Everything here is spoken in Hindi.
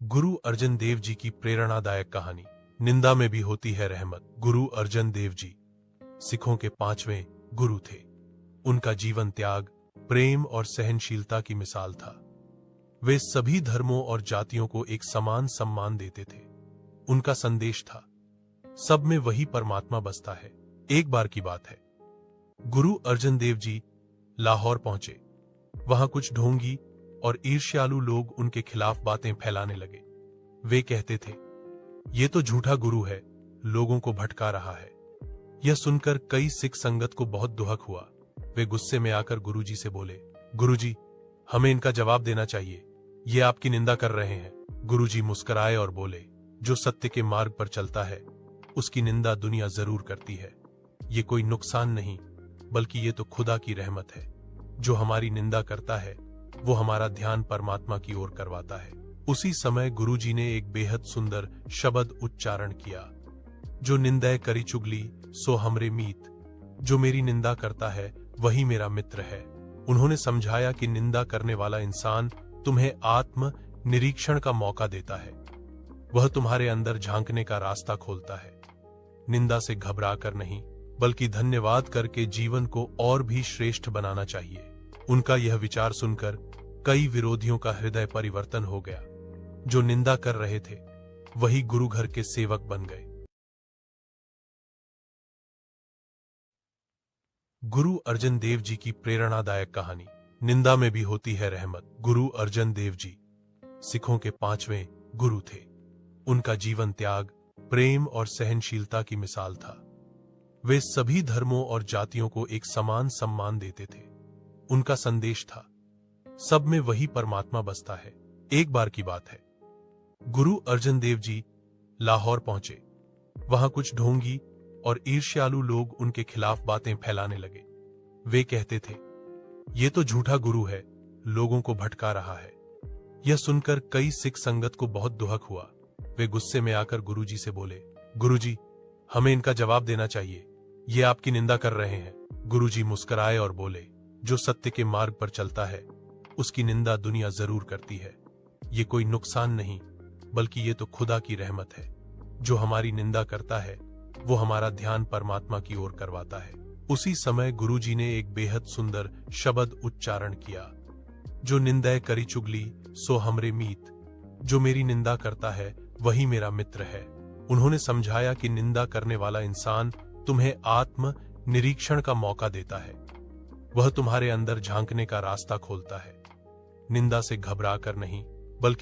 गुरु अर्जन देव जी की प्रेरणादायक कहानी। निंदा में भी होती है रहमत। गुरु अर्जन देव जी सिखों के 5वें गुरु थे। उनका जीवन त्याग, प्रेम और सहनशीलता की मिसाल था। वे सभी धर्मों और जातियों को एक समान सम्मान देते थे। उनका संदेश था, सब में वही परमात्मा बसता है। एक बार की बात है, गुरु अर्जन देव जी लाहौर पहुंचे। वहां कुछ ढोंगी और ईर्ष्यालु लोग उनके खिलाफ बातें फैलाने लगे। वे कहते थे, ये तो झूठा गुरु है, लोगों को भटका रहा है। यह सुनकर कई सिख संगत को बहुत दुहक हुआ। वे गुस्से में आकर गुरुजी से बोले, गुरुजी, हमें इनका जवाब देना चाहिए, ये आपकी निंदा कर रहे हैं। गुरुजी मुस्कुराए और बोले, जो सत्य के मार्ग पर चलता है उसकी निंदा दुनिया जरूर करती है। ये कोई नुकसान नहीं, बल्कि ये तो खुदा की रहमत है। जो हमारी निंदा करता है वो हमारा ध्यान परमात्मा की ओर करवाता है। उसी समय गुरुजी ने एक बेहद सुंदर शब्द उच्चारण किया, जो निंदा करी चुगली सो हमरे मीत। जो मेरी निंदा करता है वही मेरा मित्र है। उन्होंने समझाया कि निंदा करने वाला इंसान तुम्हें आत्म निरीक्षण का मौका देता है। वह तुम्हारे अंदर झांकने का रास्ता खोलता है। निंदा से घबरा कर नहीं, बल्कि धन्यवाद करके जीवन को और भी श्रेष्ठ बनाना चाहिए। उनका यह विचार सुनकर कई विरोधियों का हृदय परिवर्तन हो गया। जो निंदा कर रहे थे वही गुरु घर के सेवक बन गए। गुरु अर्जन देव जी की प्रेरणादायक कहानी। निंदा में भी होती है रहमत। गुरु अर्जन देव जी सिखों के 5वें गुरु थे। उनका जीवन त्याग, प्रेम और सहनशीलता की मिसाल था। वे सभी धर्मों और जातियों को एक समान सम्मान देते थे। उनका संदेश था, सब में वही परमात्मा बसता है। एक बार की बात है, गुरु अर्जन देव जी लाहौर पहुंचे। वहां कुछ ढोंगी और ईर्ष्यालु लोग उनके खिलाफ बातें फैलाने लगे। वे कहते थे, ये तो झूठा गुरु है, लोगों को भटका रहा है। यह सुनकर कई सिख संगत को बहुत दुहक हुआ। वे गुस्से में आकर गुरुजी से बोले, गुरुजी, हमें इनका जवाब देना चाहिए, ये आपकी निंदा कर रहे हैं। गुरुजी मुस्कुराए और बोले, जो सत्य के मार्ग पर चलता है उसकी निंदा दुनिया जरूर करती है। ये कोई नुकसान नहीं, बल्कि ये तो खुदा की रहमत है। जो हमारी निंदा करता है वो हमारा ध्यान परमात्मा की ओर करवाता है। उसी समय गुरुजी ने एक बेहद सुंदर शब्द उच्चारण किया, जो निंदा करी चुगली सो हमरे मीत। जो मेरी निंदा करता है वही मेरा मित्र है। उन्होंने समझाया कि निंदा करने वाला इंसान तुम्हें आत्म निरीक्षण का मौका देता है। वह तुम्हारे अंदर झांकने का रास्ता खोलता है। निंदा से घबरा कर नहीं, बल्कि